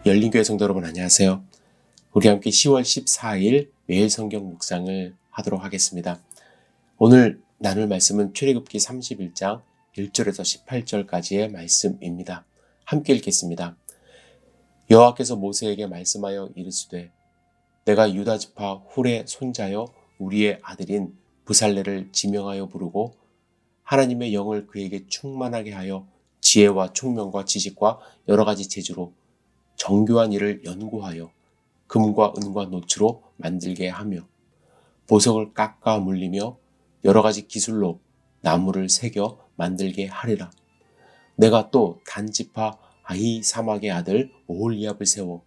열린교회 성도 여러분 안녕하세요. 우리 함께 10월 14일 매일 성경 묵상을 하도록 하겠습니다. 오늘 나눌 말씀은 출애굽기 31장 1절에서 18절까지의 말씀입니다. 함께 읽겠습니다. 여호와께서 모세에게 말씀하여 이르시되 내가 유다 지파 훌의 손자여 우리의 아들인 브살레를 지명하여 부르고 하나님의 영을 그에게 충만하게 하여 지혜와 총명과 지식과 여러 가지 재주로 정교한 일을 연구하여 금과 은과 노추로 만들게 하며 보석을 깎아 물리며 여러 가지 기술로 나무를 새겨 만들게 하리라. 내가 또 단지파 아히사막의 아들 오홀리압을 세워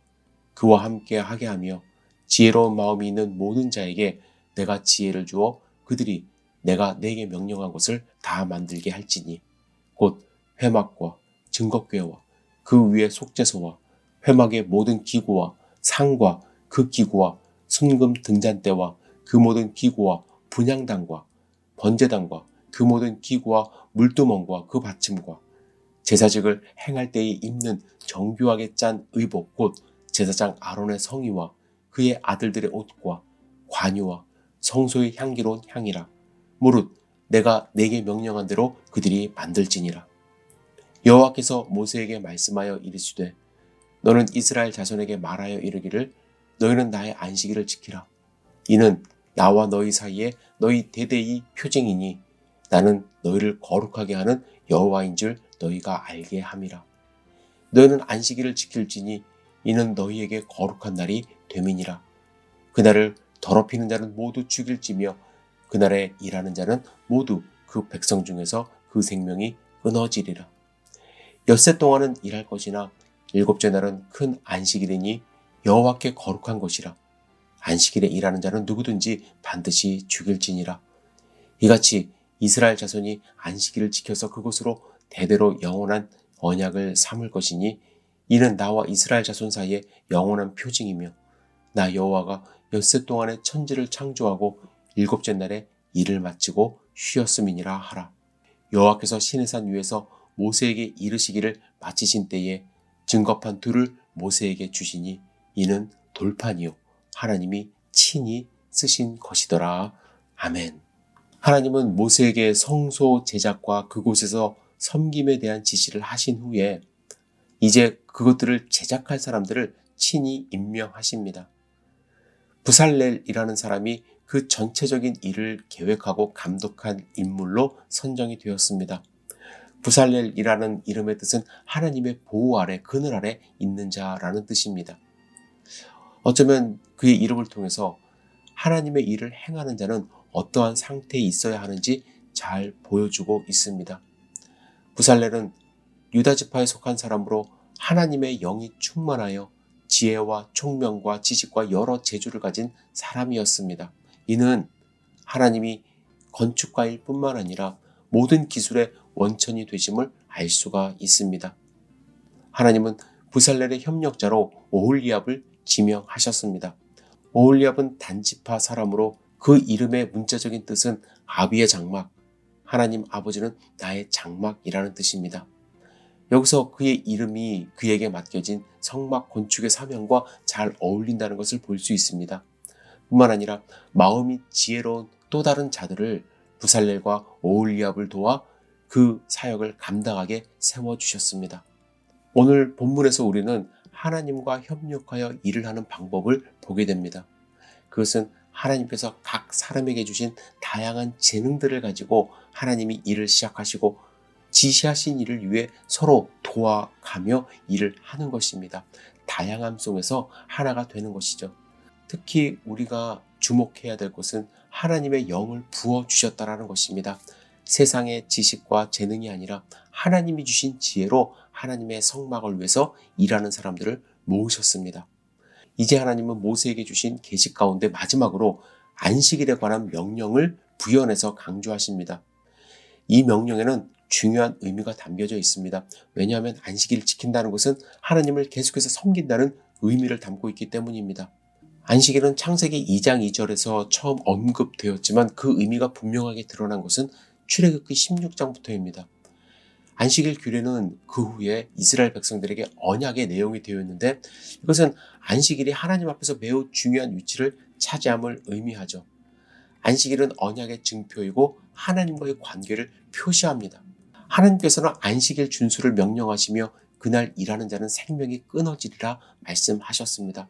그와 함께 하게 하며 지혜로운 마음이 있는 모든 자에게 내가 지혜를 주어 그들이 내가 내게 명령한 것을 다 만들게 할지니 곧 회막과 증거궤와 그 위에 속죄소와 회막의 모든 기구와 상과 그 기구와 순금 등잔대와 그 모든 기구와 분향단과 번제단과 그 모든 기구와 물두멍과 그 받침과 제사직을 행할 때에 입는 정교하게 짠 의복 곧 제사장 아론의 성의와 그의 아들들의 옷과 관유와 성소의 향기로운 향이라. 무릇 내가 내게 명령한 대로 그들이 만들지니라. 여호와께서 모세에게 말씀하여 이르시되 너는 이스라엘 자손에게 말하여 이르기를 너희는 나의 안식일을 지키라. 이는 나와 너희 사이에 너희 대대의 표징이니 나는 너희를 거룩하게 하는 여호와인 줄 너희가 알게 함이라. 너희는 안식일을 지킬지니 이는 너희에게 거룩한 날이 됨이니라. 그날을 더럽히는 자는 모두 죽일지며 그날에 일하는 자는 모두 그 백성 중에서 그 생명이 끊어지리라. 엿새 동안은 일할 것이나 일곱째 날은 큰 안식일이니 여호와께 거룩한 것이라. 안식일에 일하는 자는 누구든지 반드시 죽일지니라. 이같이 이스라엘 자손이 안식일을 지켜서 그것으로 대대로 영원한 언약을 삼을 것이니 이는 나와 이스라엘 자손 사이에 영원한 표징이며 나 여호와가 엿새 동안에 천지를 창조하고 일곱째 날에 일을 마치고 쉬었음이니라 하라. 여호와께서 시내산 위에서 모세에게 이르시기를 마치신 때에 증거판 둘을 모세에게 주시니 이는 돌판이요 하나님이 친히 쓰신 것이더라. 아멘. 하나님은 모세에게 성소 제작과 그곳에서 섬김에 대한 지시를 하신 후에 이제 그것들을 제작할 사람들을 친히 임명하십니다. 브살렐이라는 사람이 그 전체적인 일을 계획하고 감독한 인물로 선정이 되었습니다. 브살렐이라는 이름의 뜻은 하나님의 보호 아래, 그늘 아래 있는 자라는 뜻입니다. 어쩌면 그의 이름을 통해서 하나님의 일을 행하는 자는 어떠한 상태에 있어야 하는지 잘 보여주고 있습니다. 브살렐은 유다 지파에 속한 사람으로 하나님의 영이 충만하여 지혜와 총명과 지식과 여러 재주를 가진 사람이었습니다. 이는 하나님이 건축가일 뿐만 아니라 모든 기술의 원천이 되심을 알 수가 있습니다. 하나님은 브살렐의 협력자로 오홀리압을 지명하셨습니다. 오홀리압은 단지파 사람으로 그 이름의 문자적인 뜻은 아비의 장막, 하나님 아버지는 나의 장막이라는 뜻입니다. 여기서 그의 이름이 그에게 맡겨진 성막 건축의 사명과 잘 어울린다는 것을 볼 수 있습니다. 뿐만 아니라 마음이 지혜로운 또 다른 자들을 브살렐과 오홀리압을 도와 그 사역을 감당하게 세워주셨습니다. 오늘 본문에서 우리는 하나님과 협력하여 일을 하는 방법을 보게 됩니다. 그것은 하나님께서 각 사람에게 주신 다양한 재능들을 가지고 하나님이 일을 시작하시고 지시하신 일을 위해 서로 도와가며 일을 하는 것입니다. 다양함 속에서 하나가 되는 것이죠. 특히 우리가 주목해야 될 것은 하나님의 영을 부어주셨다라는 것입니다. 세상의 지식과 재능이 아니라 하나님이 주신 지혜로 하나님의 성막을 위해서 일하는 사람들을 모으셨습니다. 이제 하나님은 모세에게 주신 계시 가운데 마지막으로 안식일에 관한 명령을 부연해서 강조하십니다. 이 명령에는 중요한 의미가 담겨져 있습니다. 왜냐하면 안식일을 지킨다는 것은 하나님을 계속해서 섬긴다는 의미를 담고 있기 때문입니다. 안식일은 창세기 2장 2절에서 처음 언급되었지만 그 의미가 분명하게 드러난 것은 출애굽기 16장부터입니다. 안식일 규례는 그 후에 이스라엘 백성들에게 언약의 내용이 되어 있는데 이것은 안식일이 하나님 앞에서 매우 중요한 위치를 차지함을 의미하죠. 안식일은 언약의 증표이고 하나님과의 관계를 표시합니다. 하나님께서는 안식일 준수를 명령하시며 그날 일하는 자는 생명이 끊어지리라 말씀하셨습니다.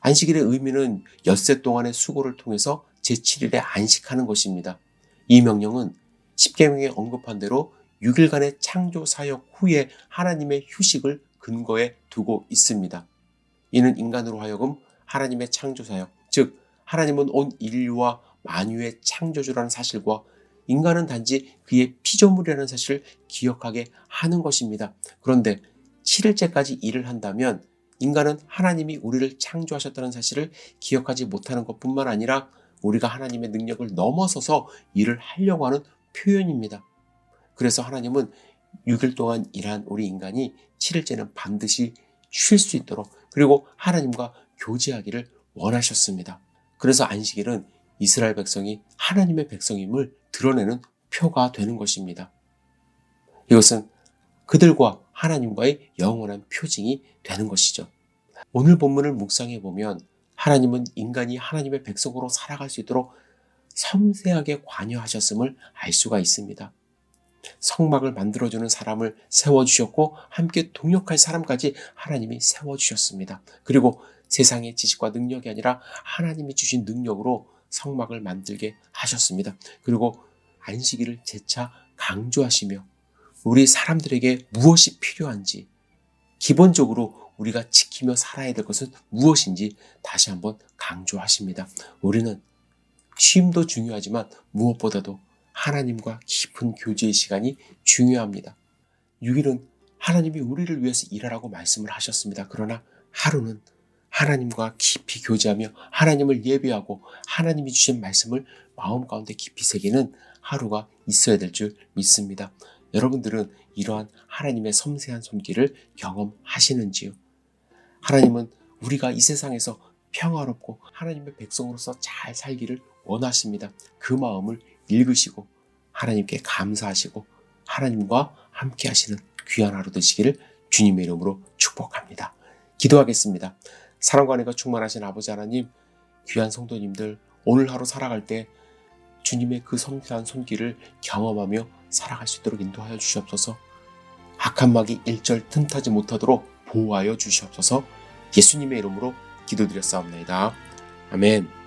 안식일의 의미는 엿새 동안의 수고를 통해서 제7일에 안식하는 것입니다. 이 명령은 십계명에 언급한 대로 6일간의 창조 사역 후에 하나님의 휴식을 근거에 두고 있습니다. 이는 인간으로 하여금 하나님의 창조 사역, 즉 하나님은 온 인류와 만유의 창조주라는 사실과 인간은 단지 그의 피조물이라는 사실을 기억하게 하는 것입니다. 그런데 7일째까지 일을 한다면 인간은 하나님이 우리를 창조하셨다는 사실을 기억하지 못하는 것뿐만 아니라 우리가 하나님의 능력을 넘어서서 일을 하려고 하는 표현입니다. 그래서 하나님은 6일 동안 일한 우리 인간이 7일째는 반드시 쉴 수 있도록 그리고 하나님과 교제하기를 원하셨습니다. 그래서 안식일은 이스라엘 백성이 하나님의 백성임을 드러내는 표가 되는 것입니다. 이것은 그들과 하나님과의 영원한 표징이 되는 것이죠. 오늘 본문을 묵상해 보면 하나님은 인간이 하나님의 백성으로 살아갈 수 있도록 섬세하게 관여하셨음을 알 수가 있습니다. 성막을 만들어주는 사람을 세워주셨고 함께 동역할 사람까지 하나님이 세워주셨습니다. 그리고 세상의 지식과 능력이 아니라 하나님이 주신 능력으로 성막을 만들게 하셨습니다. 그리고 안식일을 재차 강조하시며 우리 사람들에게 무엇이 필요한지 기본적으로 우리가 지키며 살아야 될 것은 무엇인지 다시 한번 강조하십니다. 우리는 쉼도 중요하지만 무엇보다도 하나님과 깊은 교제의 시간이 중요합니다. 6일은 하나님이 우리를 위해서 일하라고 말씀을 하셨습니다. 그러나 하루는 하나님과 깊이 교제하며 하나님을 예배하고 하나님이 주신 말씀을 마음 가운데 깊이 새기는 하루가 있어야 될 줄 믿습니다. 여러분들은 이러한 하나님의 섬세한 손길을 경험하시는지요? 하나님은 우리가 이 세상에서 평화롭고 하나님의 백성으로서 잘 살기를 원하십니다. 그 마음을 읽으시고 하나님께 감사하시고 하나님과 함께 하시는 귀한 하루 되시기를 주님의 이름으로 축복합니다. 기도하겠습니다. 사랑과 은혜가 충만하신 아버지 하나님, 귀한 성도님들 오늘 하루 살아갈 때 주님의 그 섬세한 손길을 경험하며 살아갈 수 있도록 인도하여 주시옵소서. 악한 마귀 일절 틈타지 못하도록 보호하여 주시옵소서. 예수님의 이름으로 기도드렸사옵나이다. 아멘.